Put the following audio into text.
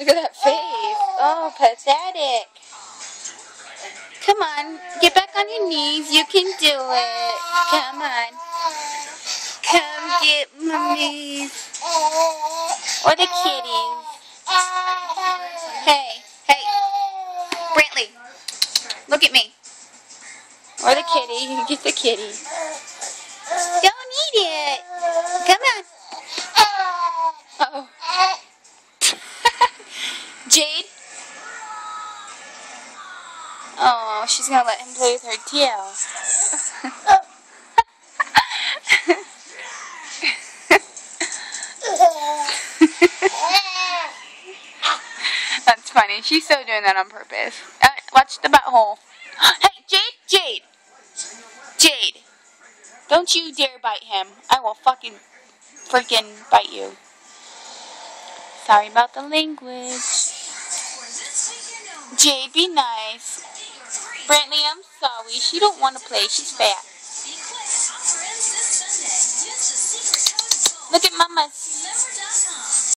Look at that face. Oh, pathetic. Come on, get back on your knees. You can do it. Come on. Come get mummies. Or the kitties. Hey, Brantley, look at me. Or the kitty. You can get the kitty. Don't eat it. Come on. Uh-oh. Jade? Oh, she's gonna let him play with her tail. That's funny. She's so doing that on purpose. Watch the butthole. Hey, Jade! Don't you dare bite him. I will freaking bite you. Sorry about the language. Jade, be nice. Brantley, I'm sorry. She don't want to play. She's fat. Look at Mama's.